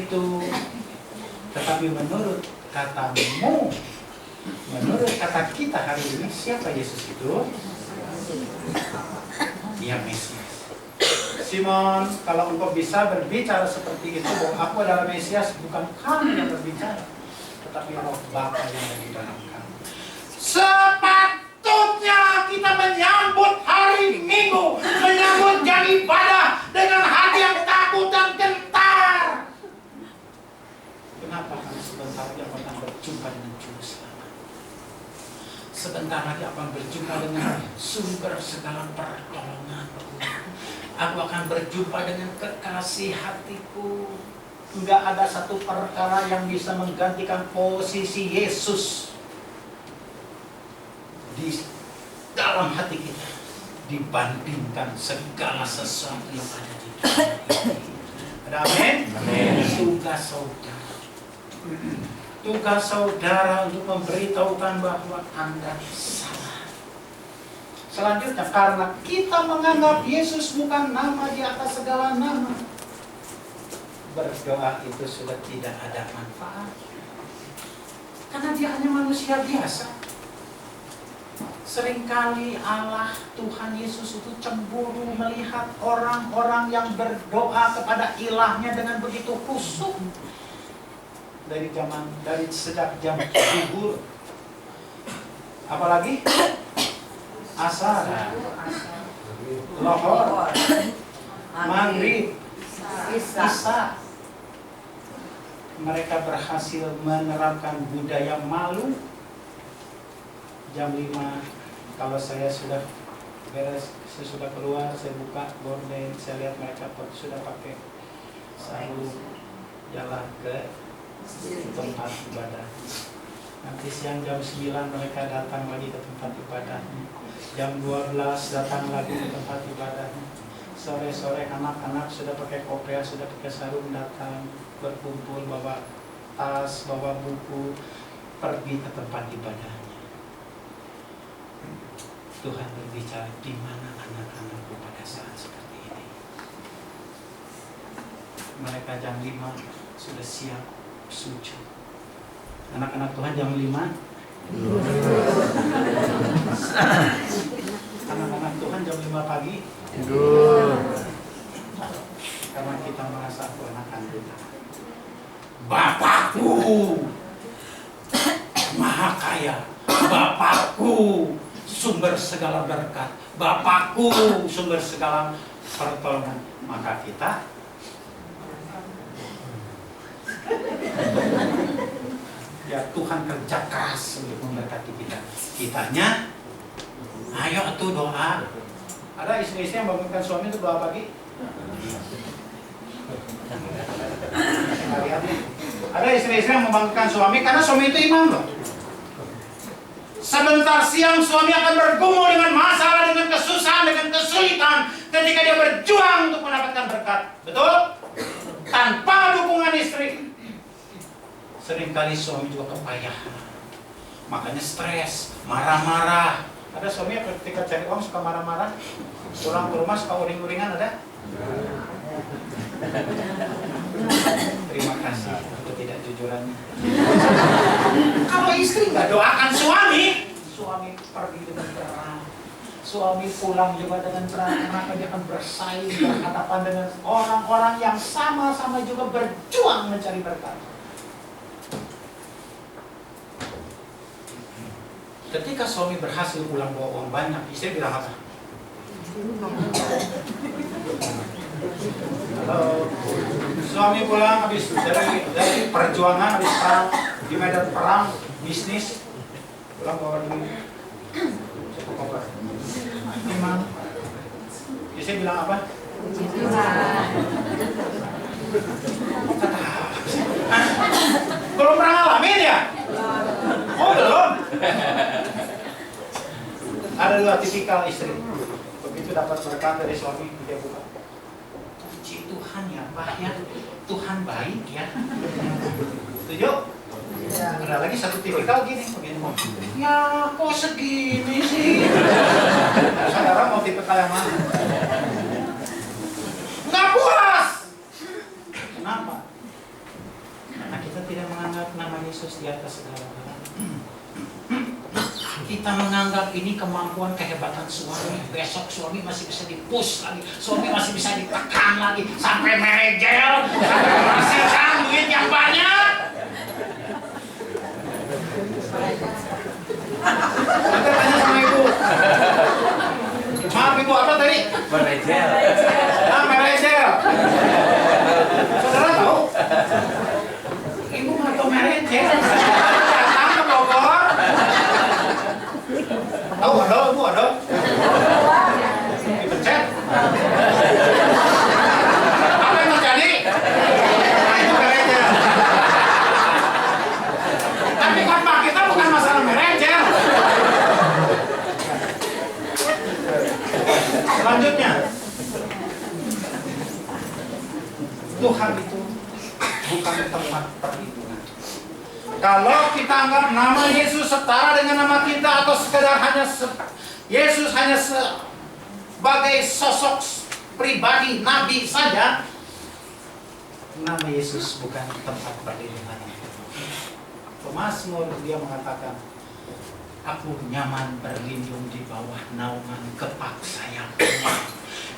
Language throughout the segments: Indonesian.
itu. Tetapi menurut katamu, menurut kata kita hari ini, siapa Yesus itu? Dia Mesias. Simon, kalau engkau bisa berbicara seperti itu, bahwa aku adalah Mesias, bukan kamu yang berbicara, tetapi Roh Bapa yang ada di dalam kamu. Sepatutnya kita menyambut hari Minggu, menyambut jam ibadah dengan hati yang takut dan gentar. Kenapa? Karena sebentar lagi akan berjumpa dengan Juru Selamat. Sebentar lagi akan berjumpa dengan sumber segala pertolongan. Aku akan berjumpa dengan kekasih hatiku. Enggak ada satu perkara yang bisa menggantikan posisi Yesus di dalam hati kita dibandingkan segala sesuatu yang ada di dunia ini. Ada amin? Amin. Tugas saudara. Tugas saudara untuk memberitahukan bahwa Anda salah. Selanjutnya, karena kita menganggap Yesus bukan nama di atas segala nama, berdoa itu sudah tidak ada manfaat. Karena dia hanya manusia biasa. Seringkali Allah, Tuhan Yesus itu cemburu melihat orang-orang yang berdoa kepada ilahnya dengan begitu khusyuk. Dari sejak jam zuhur. Apalagi? Asar, lohor, maghrib, isya. Mereka berhasil menerapkan budaya malu. Jam 5, kalau saya sudah beres, saya sudah keluar, saya buka gorden, saya lihat mereka sudah pakai sarung jalan ke tempat ibadah. Nanti siang jam 9 mereka datang lagi ke tempat ibadah. Jam 12 datang lagi ke tempat ibadah. Sore-sore anak-anak sudah pakai kopiah, sudah pakai sarung datang, berkumpul, bawa tas, bawa buku, pergi ke tempat ibadahnya. Tuhan berbicara, di mana anak-anakku pada saat seperti ini? Mereka jam 5 sudah siap sujud. Anak-anak Tuhan jam 5 anak-anak Tuhan jam 5 pagi tidur. Karena kita merasa aku anak kandung. Bapakku Maha Kaya, Bapakku sumber segala berkat, Bapakku sumber segala pertolongan. Maka kita ya Tuhan kerja keras untuk memberkati kita. Kitanya, ayo tuh doa. Ada istri-istri yang bangunkan suami itu doa pagi. Ada istri-istri yang membangunkan suami karena suami itu imam loh. Sebentar siang suami akan bergumul dengan masalah, dengan kesusahan, dengan kesulitan ketika dia berjuang untuk mendapatkan berkat. Betul? Tanpa dukungan istri. Seringkali suami juga kepayahan, makanya stres, marah-marah. Ada suami yang ketika cari uang suka marah-marah, pulang ke rumah suka uring-uringan, ada? Terima kasih untuk tidak jujurannya. Kalau istri nggak doakan suami, suami pergi dengan perang, suami pulang juga dengan perang, maka dia akan bersaing, berhadapan dengan orang-orang yang sama-sama juga berjuang mencari berkat. Ketika suami berhasil pulang bawa uang banyak, istri bilang apa? Halo. Suami pulang habis dari perjuangan, habis perang di medan perang, bisnis, pulang bawa duit, satu koper. Imam. Istri bilang apa? Belum pernah ngalamin ya? Oh belum. Ada dua tipikal istri. Begitu dapat berkat dari suami, dia buka. Puji Tuhan ya Pak ya, Tuhan baik ya. Setuju? Ada lagi satu tipikal gini, begini. Ya kok segini sih? Saudara mau tipikal yang mana? Nggak puas. Kenapa? menganggap nama Yesus di atas segala-galanya. Kita menganggap ini kemampuan kehebatan suami. Besok suami masih bisa di-push lagi, suami masih bisa ditekan lagi, sampai merejel, sampai menghasilkan duit yang banyak. Nanti tanya sama ibu. Maaf ibu, apa tadi? Merejel. Merejel. Saudara tahu? Ibu nggak tahu merejel. Datang ke Bogor. Tahu ada, ibu ada. Dipencet. Apa yang terjadi? Nah, itu merejel. Tapi khotbah kita bukan masalah merejel. Selanjutnya, Tuhan itu bukan tempat perlindungan. Kalau kita anggap nama Yesus setara dengan nama kita, atau sekedar hanya Yesus hanya sebagai sosok pribadi nabi saja, nama Yesus bukan tempat perlindungan. Pemazmur dia mengatakan, aku nyaman berlindung di bawah naungan kepak sayapmu.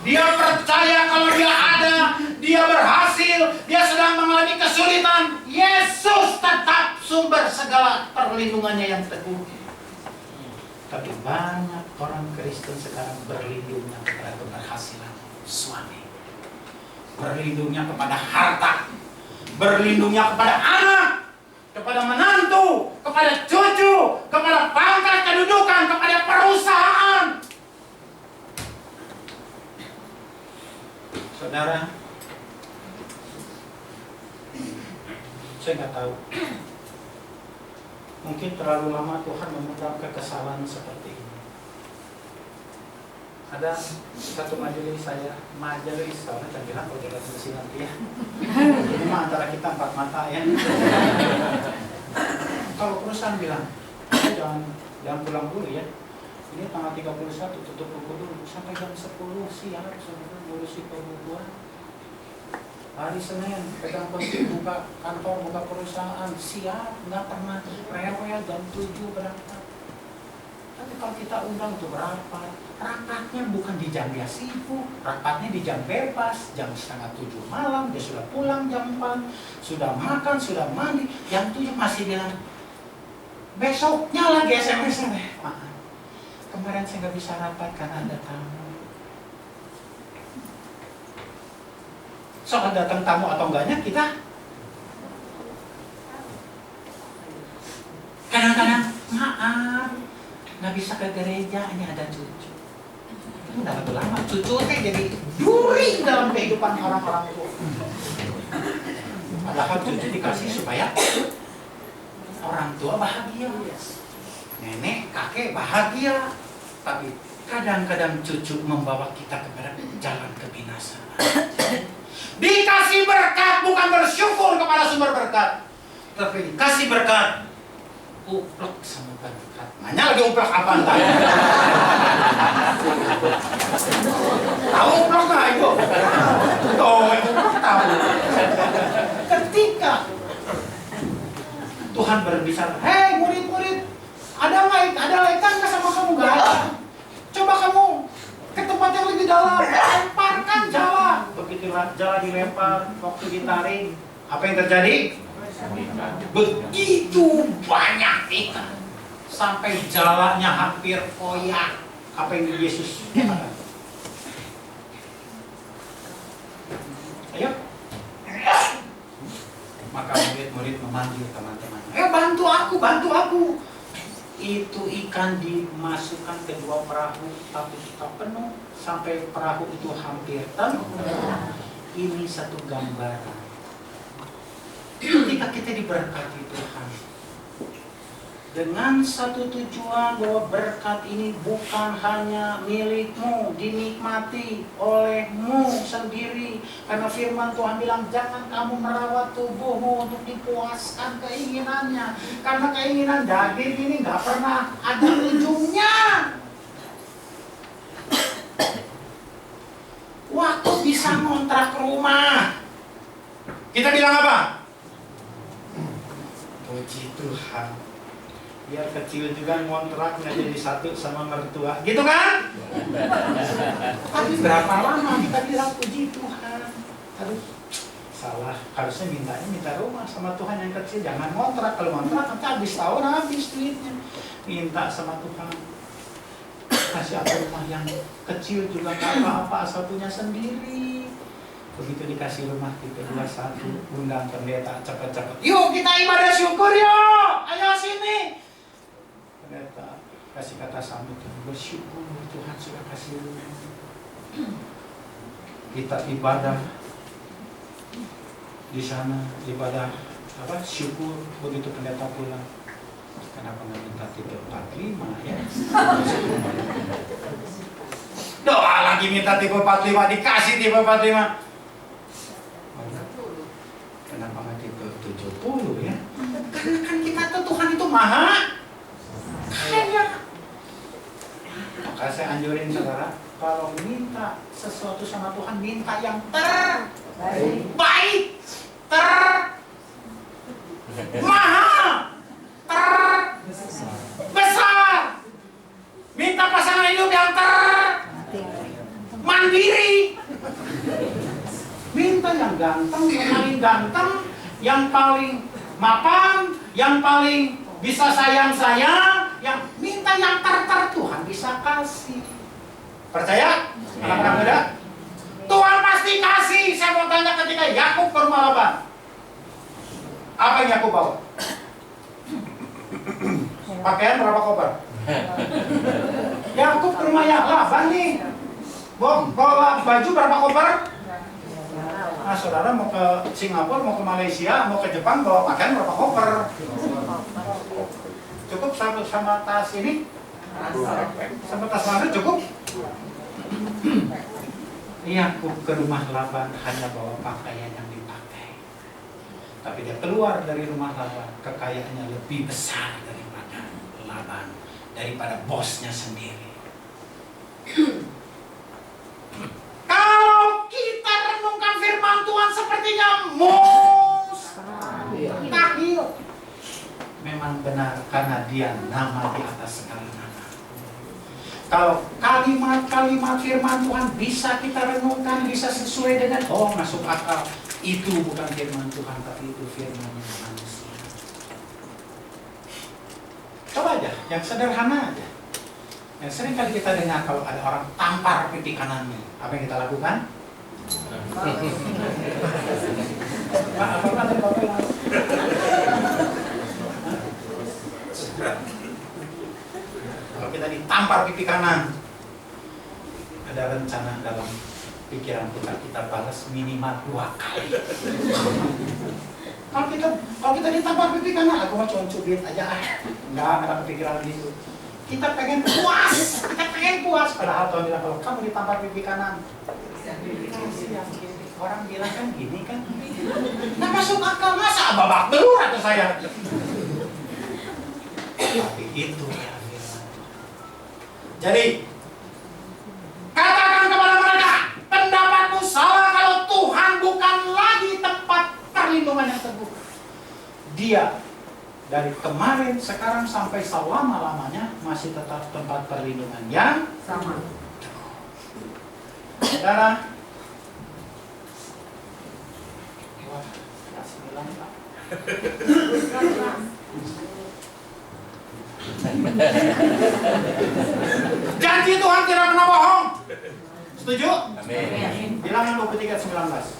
Dia percaya kalau dia ada, dia berhasil, dia sedang mengalami kesulitan, Yesus tetap sumber segala perlindungannya yang teguh. Tapi banyak orang Kristen sekarang berlindungnya kepada keberhasilan suami, berlindungnya kepada harta, berlindungnya kepada anak, kepada menantu, kepada cucu, kepada pangkat kedudukan, kepada perusahaan. Saudara, saya nggak tahu. Mungkin terlalu lama Tuhan memendam kekesalan seperti ini. Ada satu majelis soalnya saya bilang kalau kita selesai nanti ya. Ini mah antara kita empat mata ya. Kalau perusahaan bilang, jangan pulang dulu ya. Ini tanggal 31 tutup buku dulu sampai jam 10 siang saudara ngurusi pembukuan. Hari Senin pegang kunci buka kantor, buka perusahaan, siap, nggak pernah rewel jam 7 berangkat. Tapi kalau kita undang tuh rapat, rapatnya bukan di jam dia sibuk, rapatnya di jam bebas, jam setengah 7 malam, dia sudah pulang jam 4, sudah makan, sudah mandi, jam 7 masih bilang, besoknya lagi SMS, maaf, kemarin saya nggak bisa rapat karena ada tamu. Soal datang tamu atau enggaknya kita kadang-kadang maaf nggak bisa ke gereja, ini ada cucu. Itu udah lama cucu teh jadi duri dalam kehidupan orang-orang itu. Padahal cucu dikasih supaya orang tua bahagia, nenek kakek bahagia. Tapi kadang-kadang cucu membawa kita kepada jalan kebinasaan. Dikasih berkat bukan bersyukur kepada sumber berkat, tapi dikasih berkat uplek sama berkat. Nanya lagi uplek apa entah? Tahu uplek nggak itu? Tuh itu tahu. Ketika Tuhan berbicara, hei murid-murid, ada laikan nggak sama kamu? Nggak ada. Coba kamu ke tempat yang lebih dalam, lemparkan jala. Begitulah jala dilempar, waktu ditarik, apa yang terjadi? Begitu banyak ikan, sampai jalanya hampir koyak. Apa yang Yesus katakan? Ayo. Maka murid-murid memanggil teman-teman. Bantu aku. Itu ikan dimasukkan ke 2 perahu, tapi kita penuh sampai perahu itu hampir tenggelam. Ini satu gambaran. Ketika kita diberkati Tuhan dengan satu tujuan bahwa berkat ini bukan hanya milikmu, dinikmati olehmu sendiri. Karena firman Tuhan bilang, jangan kamu merawat tubuhmu untuk dipuaskan keinginannya. Karena keinginan daging ini gak pernah ada ujungnya. Waktu bisa ngontrak rumah, kita bilang apa? Puji Tuhan. Biar kecil juga ngontrak nggak jadi satu sama mertua, gitu kan? Tapi berapa lama kita bilang puji Tuhan? Aduh, salah. Harusnya minta rumah sama Tuhan yang kecil. Jangan ngontrak. Kalau ngontrak nanti habis tahun habis duitnya. Minta sama Tuhan. Kasih apa rumah yang kecil juga nggak apa-apa, asal punya sendiri. Begitu dikasih rumah kita 21, undang pendeta cepat-cepat. Yuk kita ibadah syukur yuk. Ayo sini. Pendeta kasih kata sambut, bersyukur Tuhan sudah kasih rumah. Kita ibadah di sana, ibadah syukur. Begitu pendeta pulang, kenapa nggak minta tipe 45 ya? Doa lagi minta tipe 45, dikasih tipe 45. Kenapa nggak tipe 70 ya? Karena kan kita tuh Tuhan itu maha kaya. Maka saya anjurin saudara, kalau minta sesuatu sama Tuhan, minta yang terbaik, mahal, besar. Minta pasangan hidup yang mandiri. Minta yang ganteng, yang paling ganteng, yang paling mapan, yang paling bisa sayang-sayang, yang minta yang Tuhan bisa kasih. Percaya? Anak-anak muda? Tuhan pasti kasih. Saya mau tanya ketika Yakub ke rumah Laban, apa yang Yakub bawa? Pakaian berapa koper? Yakub ke rumah Laban nih, bawa baju berapa koper? Nah, saudara mau ke Singapura, mau ke Malaysia, mau ke Jepang, bawa pakaian berapa koper? Cukup sama tas ini? Sama tas mana cukup? Yakub ke rumah Laban hanya bawa pakaian yang dipakai. Tapi dia keluar dari rumah Laban, kekayaannya lebih besar daripada Laban, daripada bosnya sendiri. Kalau kita renungkan firman Tuhan sepertinya mustahil. Memang benar karena dia nama di atas segala nama. Kalau kalimat-kalimat firman Tuhan bisa kita renungkan, bisa sesuai dengan masuk akal. Itu bukan firman Tuhan, tapi itu firman manusia. Coba aja, yang sederhana aja. Yang sering kali kita dengar kalau ada orang tampar pipi kanannya, apa yang kita lakukan? Kalau kita ditampar pipi kanan, ada rencana dalam pikiran kita balas minimal 2 kali. Kalau kita ditampar pipi kanan, aku mau cubit aja, nggak ada kepikiran gitu. Kita pengen puas, padahal Tuhan bilang kalau kamu ditampar pipi kanan, orang bilang kan gini kan, nggak masuk akal, masa babak belur atau saya? Tapi itu ya firman. Jadi katakan kepada mereka, pendapatmu salah kalau Tuhan bukan lagi tempat perlindungan yang teguh. Dia dari kemarin, sekarang sampai selama-lamanya masih tetap tempat perlindungan yang sama. Saudara, wah, kasih bilang Pak. Janji Tuhan tidak pernah bohong. Setuju? Amin. Bilangan 23:19.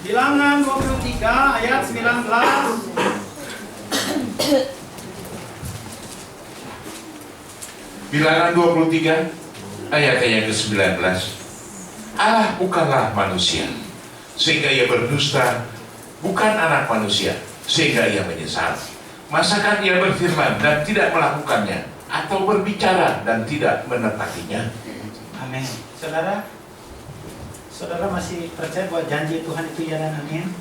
Bilangan 23 ayat 19. Bilangan 23 ayat yang ke-19. Allah bukanlah manusia sehingga ia berdusta, bukan anak manusia sehingga ia menyesal. Masakan ia berfirman dan tidak melakukannya, atau berbicara dan tidak menepatinya? Amin. Saudara, Saudara masih percaya bahwa janji Tuhan itu ya dan amin?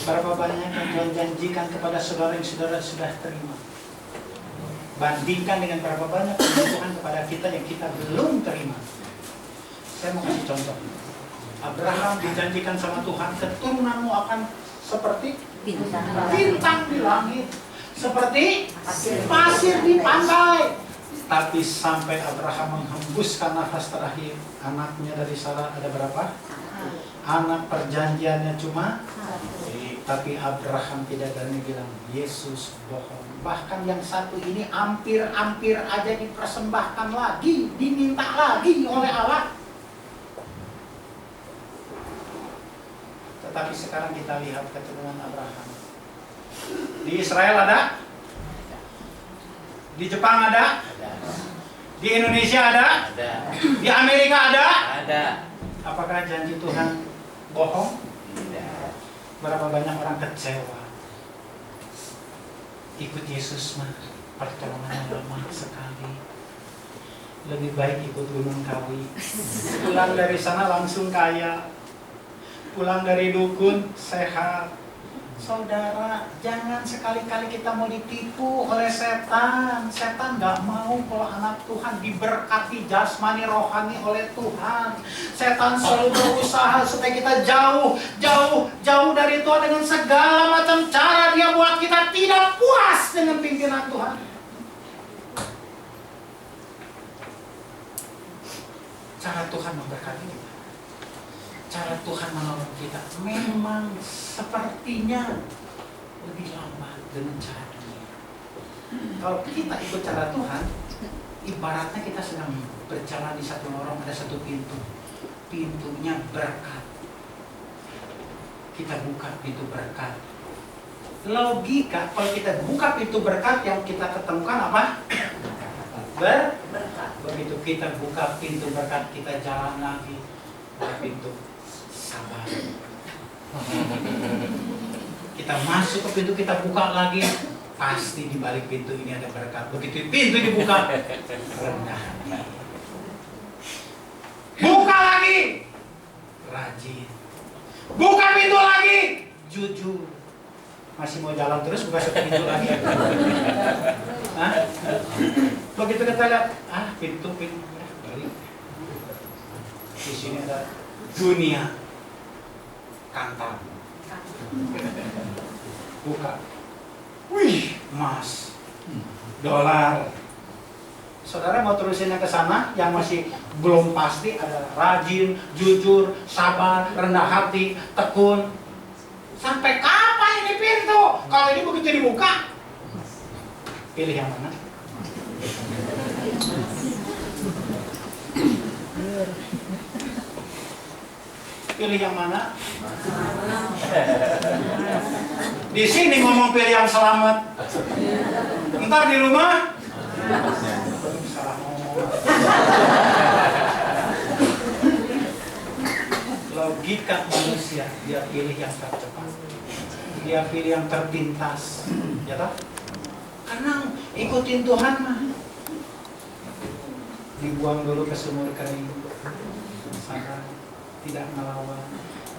Berapa banyak yang Tuhan janjikan kepada saudara yang saudara sudah terima? Bandingkan dengan berapa banyak janji Tuhan kepada kita yang kita belum terima. Saya mau kasih contoh. Abraham dijanjikan sama Tuhan, keturunanmu akan seperti bintang di langit, seperti pasir di pantai. Tapi sampai Abraham menghembuskan nafas terakhir, anaknya dari Sarah ada berapa? Anak perjanjiannya cuma, tapi Abraham tidak berani bilang Yesus bohong. Bahkan yang satu ini hampir aja dipersembahkan lagi, diminta lagi oleh Allah. Tetapi sekarang kita lihat keturunan Abraham. Di Israel ada, di Jepang ada, di Indonesia ada, di Amerika ada. Apakah janji Tuhan bohong? Berapa banyak orang kecewa. Ikut Yesus mah pertolongannya lama sekali. Lebih baik ikut Gunung Kawi. Pulang dari sana langsung kaya. Pulang dari dukun sehat. Saudara, jangan sekali-kali kita mau ditipu oleh setan. Setan gak mau kalau anak Tuhan diberkati jasmani rohani oleh Tuhan. Setan selalu berusaha supaya kita jauh dari Tuhan dengan segala macam cara dia buat kita tidak puas dengan pimpinan Tuhan. Cara Tuhan memberkati kita, cara Tuhan menolong kita memang sepertinya lebih lambat dengan cara dunia. Kalau kita ikut cara Tuhan, ibaratnya kita sedang berjalan di satu lorong, ada satu pintu. Pintunya berkat. Kita buka pintu berkat. Logika, kalau kita buka pintu berkat, yang kita ketemukan apa? Berkat. Begitu kita buka pintu berkat, kita jalan lagi ke pintu sabar. Kita masuk ke pintu, kita buka lagi, pasti di balik pintu ini ada berkat. Begitu pintu dibuka, rendah hati. Buka lagi, rajin. Buka pintu lagi, jujur. Masih mau jalan terus, buka satu pintu lagi. Hah? Begitu kita lihat, pintu balik. Di sini ada dunia. Kantor. Buka. Wih, emas, dolar. Saudara mau terusinnya ke sana, yang masih belum pasti ada rajin, jujur, sabar, rendah hati, tekun. Sampai kapan ini pintu? Kalau ini begitu dibuka, pilih yang mana? Pilih yang mana? Di sini ngomong pilih yang selamat. Ntar di rumah salah ngomong. Logika manusia, dia pilih yang tercepat, dia pilih yang terpintas, ya tak? Karena ikutin Tuhan mah dibuang dulu ke sumur kering, sabar, tidak melawan,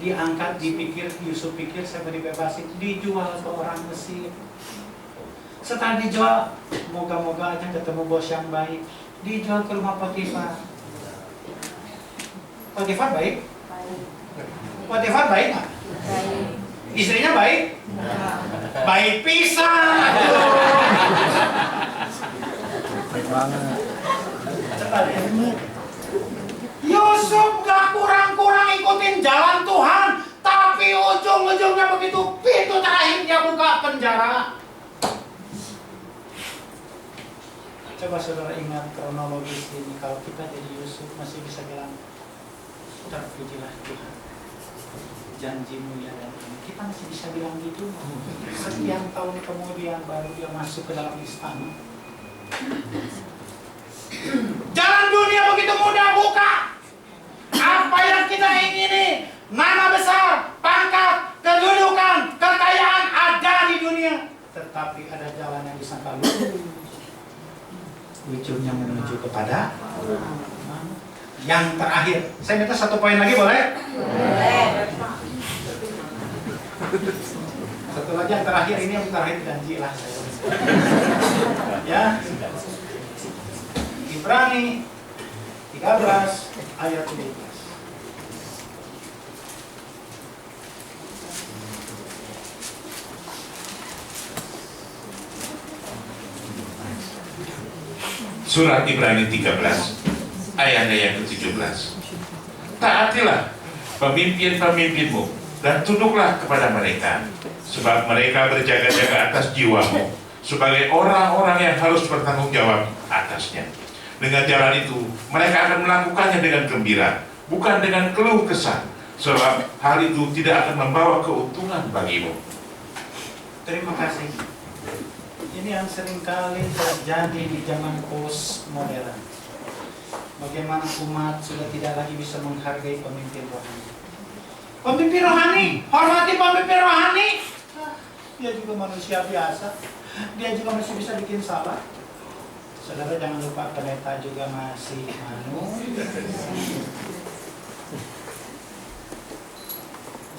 diangkat, dipikir, Yusuf pikir saya mau dibebasin, dijual ke orang Mesir. Setelah dijual, moga-moga aja ketemu bos yang baik, dijual ke rumah Potifar. Potifar baik? Potifar baik nggak? Istrinya baik? Baik pisan. Baik banget. Yusuf gak kurang-kurang ikutin jalan Tuhan, tapi ujung-ujungnya begitu pintu terakhir dia buka penjara. Coba saudara ingat kronologis ini, kalau kita jadi Yusuf masih bisa bilang, terpujilah Tuhan, janjimu ya dan ini. Kita masih bisa bilang gitu. Sekian tahun kemudian baru dia masuk ke dalam istana. Jalan dunia begitu mudah buka. Apa yang kita ingini, nama besar, pangkat, kedudukan, kekayaan ada di dunia. Tetapi ada jalan yang disangka lurus, ujungnya menuju kepada yang terakhir. Saya minta 1 poin lagi boleh? Satu lagi yang terakhir, ini yang terakhir janji lah saya. Ya. Ibrani 13 ayat 17. Surat Ibrani 13 ayat yang ke-17. Taatilah pemimpin-pemimpinmu dan tunduklah kepada mereka, sebab mereka berjaga-jaga atas jiwamu sebagai orang-orang yang harus bertanggung jawab atasnya. Dengan jalan itu mereka akan melakukannya dengan gembira, bukan dengan keluh kesah, sebab hal itu tidak akan membawa keuntungan bagimu. Terima kasih. Ini yang seringkali terjadi di zaman postmodern. Bagaimana umat sudah tidak lagi bisa menghargai pemimpin rohani. Pemimpin rohani, hormati pemimpin rohani. Dia juga manusia biasa. Dia juga masih bisa bikin salah. Saudara jangan lupa pendeta juga masih manusia.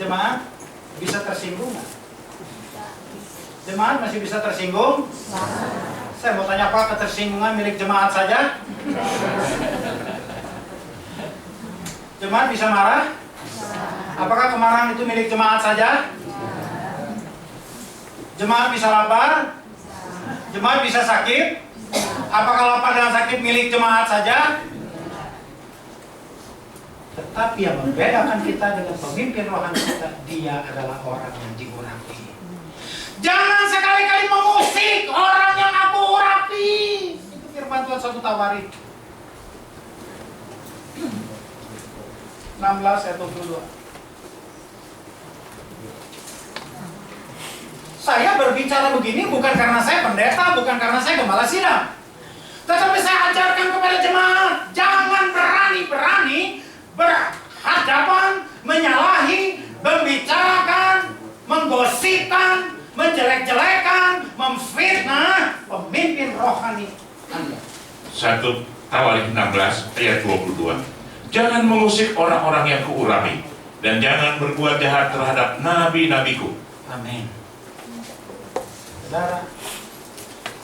Jemaat bisa tersinggung nggak? Jemaat masih bisa tersinggung? Saya mau tanya, apa ketersinggungan milik jemaat saja? Jemaat bisa marah? Apakah kemarahan itu milik jemaat saja? Jemaat bisa lapar? Jemaat bisa sakit? Apakah lapar dan sakit milik jemaat saja? Tetapi yang membedakan kita dengan pemimpin rohani kita, dia adalah orang yang diurapi. Jangan sekali-kali mengusik orang yang aku urapi. Itu firman Tuhan 1 Tawarik 16 ayat 22. Saya berbicara begini bukan karena saya pendeta, bukan karena saya gembala sidang, tetapi saya ajarkan kepada jemaat, jangan berani-berani berhadapan, menyalahi, membicarakan, menggosipkan, menjelek-jelekan, memfitnah pemimpin rohani Anda. 1 Tawarik 16 ayat 22. Jangan mengusik orang-orang yang kuurapi, dan jangan berbuat jahat terhadap nabi-nabiku. Amin. Saudara,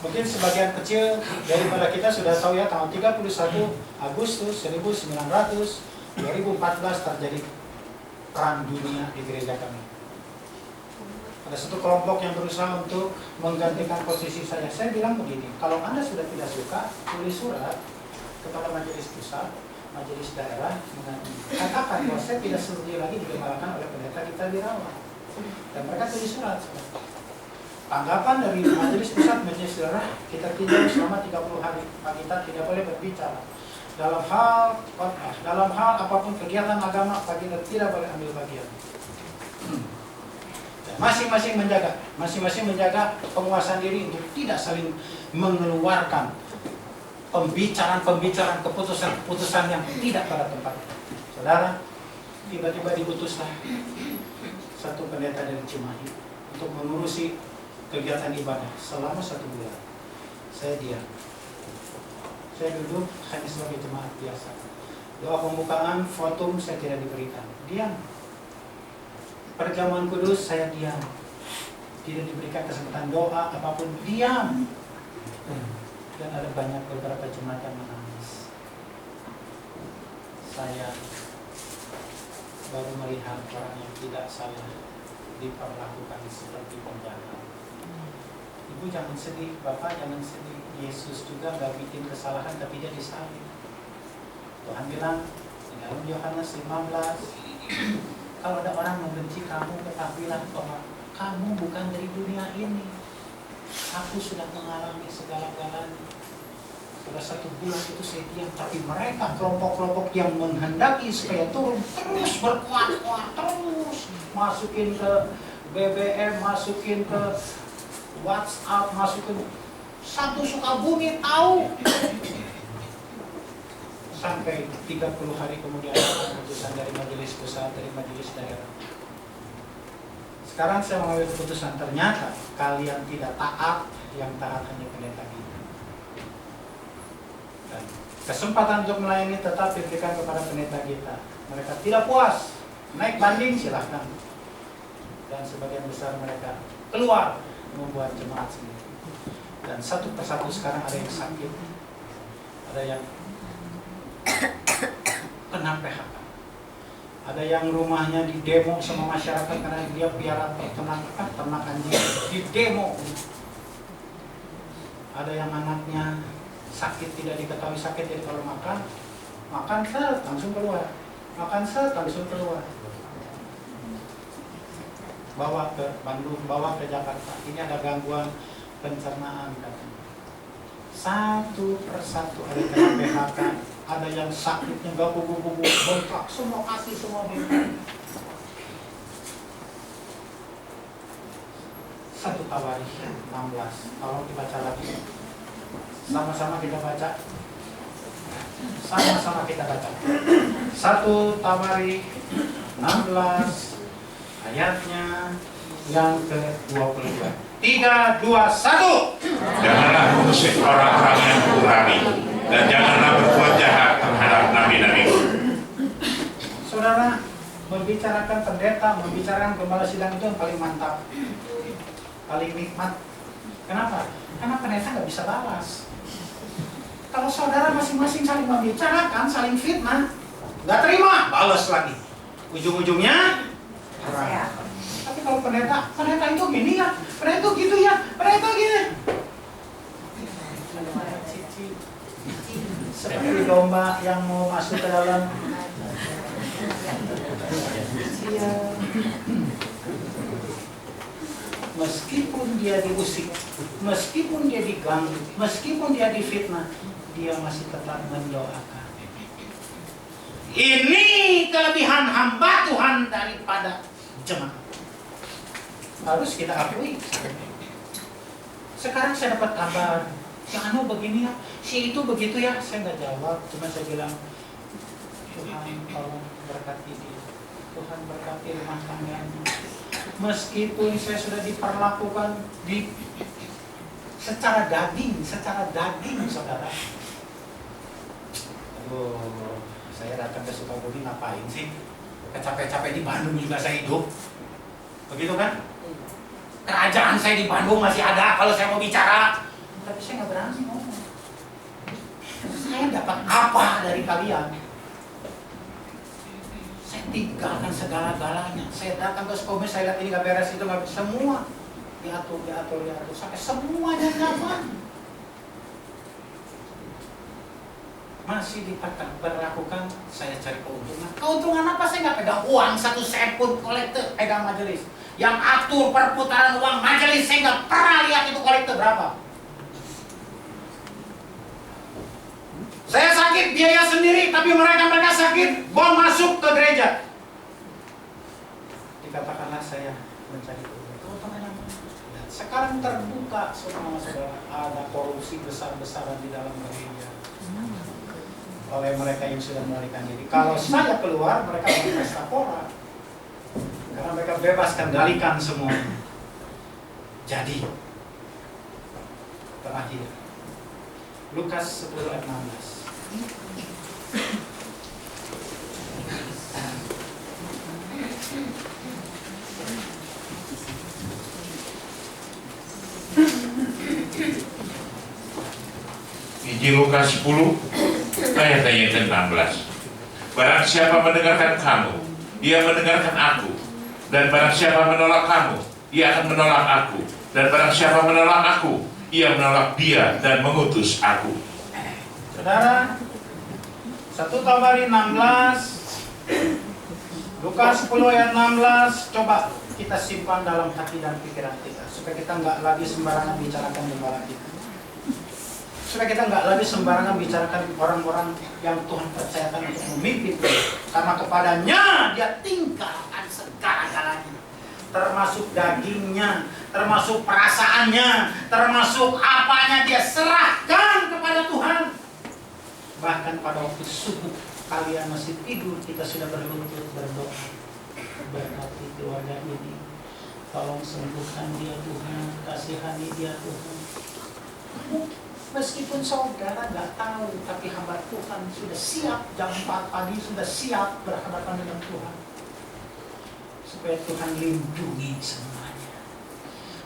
mungkin sebagian kecil daripada kita sudah tahu ya, tanggal 31 Agustus 2014 terjadi perang dunia di gereja kami. Ada satu kelompok yang berusaha untuk menggantikan posisi saya. Saya bilang begini, kalau Anda sudah tidak suka, tulis surat kepada majelis pusat, majelis daerah, katakan bahwa saya tidak setuju lagi digembalakan oleh pendeta kita dirawat. Dan mereka tulis surat. Tanggapan dari majelis pusat, majelis daerah, kita tinjau selama 30 hari. Pak kita tidak boleh berbicara dalam hal khotbah, dalam hal apapun kegiatan agama, Pak kita tidak boleh ambil bagian. Masing-masing menjaga penguasaan diri untuk tidak saling mengeluarkan pembicaraan, keputusan yang tidak pada tempatnya. Saudara, tiba-tiba diutuslah satu pendeta dari Cimahi untuk mengurusi kegiatan ibadah selama 1 bulan. Saya diam. Saya duduk hanya sebagai jemaat biasa. Doa pembukaan, fotum saya tidak diberikan. Diam. Perjamuan kudus saya diam. Tidak diberikan kesempatan doa apapun, diam. Dan ada beberapa jemaat yang menangis. Saya baru melihat orang yang tidak salah diperlakukan seperti penjahat. Ibu jangan sedih, Bapak jangan sedih. Yesus juga gak bikin kesalahan tapi dia disalib. Tuhan bilang di dalam Yohanes 15, kalau ada orang membenci kamu, ketahuilah bahwa kamu bukan dari dunia ini. Aku sudah mengalami segala-galanya. Sudah 1 bulan itu saya diam, tapi mereka kelompok-kelompok yang menghendaki supaya turun terus berkuat-kuat, terus masukin ke BBM, masukin ke WhatsApp, masukin satu Sukabumi tahu. Sampai 30 hari kemudian keputusan dari majelis pusat, dari majelis daerah. Sekarang saya mengambil keputusan, ternyata kalian tidak taat, yang taat hanya pendeta kita. Dan kesempatan untuk melayani tetap diberikan kepada pendeta kita. Mereka tidak puas, naik banding silahkan. Dan sebagian besar mereka keluar membuat jemaat sendiri. Dan satu persatu sekarang ada yang sakit, ada yang kena PHK, ada yang rumahnya di demo sama masyarakat karena dia piara ternak anjing di demo. Ada yang anaknya sakit tidak diketahui sakit, jadi kalau makan set langsung keluar, makan set langsung keluar, bawa ke Bandung, bawa ke Jakarta. Ini ada gangguan pencernaan katanya. Satu persatu ada yang kena PHK, ada yang sakitnya gak bubu-bubu, bengkak semua, kaki semua bengkak. Satu Tawarikh 16, tolong dibaca lagi. Sama-sama kita baca. Sama-sama kita baca. Satu Tawarikh 16 ayatnya yang ke-22. 3, 2, 1. Janganlah mengusik orang-orang yang kurani, dan janganlah berbuat jahat terhadap nabi-nabi. Saudara, membicarakan pendeta, membicarakan gembala sidang itu yang paling mantap, paling nikmat. Kenapa? Karena pendeta nggak bisa balas. Kalau saudara masing-masing saling membicarakan, saling fitnah, nggak terima, balas lagi. Ujung-ujungnya perang. Tapi kalau pendeta itu gini ya, pendeta itu gitu ya, pendeta gini. Seperti domba yang mau masuk ke dalam. Meskipun dia diusik, meskipun dia diganggu, meskipun dia difitnah, dia masih tetap mendoakan. Ini kelebihan hamba Tuhan daripada jemaat. Harus kita akui. Sekarang saya dapat kabar, yang anu begini ya, si itu begitu ya. Saya nggak jawab, cuma saya bilang, Tuhan tolong berkati dia, Tuhan berkati rumah tangganya. Meskipun saya sudah diperlakukan secara daging, saudara. Aduh, saya datang ke Sukabumi ngapain sih? Capek-capek di Bandung juga saya hidup, begitu kan? Kerajaan saya di Bandung masih ada kalau saya mau bicara, tapi saya nggak berani ngomong. Saya dapat apa dari kalian? Saya tinggalkan segala-galanya. Saya datang ke Sukabumi, saya lihat ini nggak beres, itu nggak bisa, semua diatur, sampai semuanya nyaman. Masih diperlakukan, saya cari keuntungan. Keuntungan apa? Saya nggak pegang uang 1 sen pun, kolektor pegang majelis. Yang atur perputaran uang majelis, saya nggak pernah lihat itu kolektor berapa. Saya sakit biaya sendiri, tapi mereka sakit bom masuk ke gereja. Dikatakanlah saya mencari keuntungan. Sekarang terbuka saudara, ada korupsi besar-besaran di dalam gereja oleh mereka yang sudah melarikan diri. Kalau saya keluar, mereka berpesta pora, karena mereka bebas kendalikan semua. Jadi terakhir, Lukas 10 ayat 16. Injil Lukas 10 ayat yang ke-16. Barang siapa mendengarkan kamu, dia mendengarkan aku. Dan barang siapa menolak kamu, ia akan menolak aku. Dan barang siapa menolak aku, ia menolak dia dan mengutus aku. Saudara, 1 Tawarikh 16, Lukas 10 ayat 16, coba kita simpan dalam hati dan pikiran kita, supaya kita nggak lagi sembarangan bicarakan gembala kita, supaya kita nggak lagi sembarangan bicarakan orang-orang yang Tuhan percayakan untuk memimpin, karena kepadanya dia tinggalkan segala-galanya, termasuk dagingnya, termasuk perasaannya, termasuk apanya dia serahkan kepada Tuhan. Bahkan pada waktu subuh kalian masih tidur, kita sudah berlutut berdoa, berkati keluarga ini, tolong sembuhkan dia Tuhan, kasihani dia Tuhan. Meskipun saudara nggak tahu, tapi hamba Tuhan sudah siap, jam 4 pagi sudah siap berhadapan dengan Tuhan. Supaya Tuhan lindungi semuanya.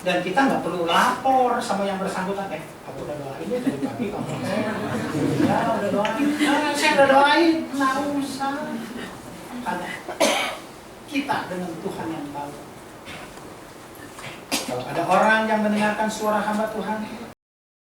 Dan kita nggak perlu lapor sama yang bersangkutan, aku udah doain ya dari pagi kamu. Ya udah doain, saya udah doain, nggak usah. Karena kita dengan Tuhan yang tahu. Kalau ada orang yang mendengarkan suara hamba Tuhan,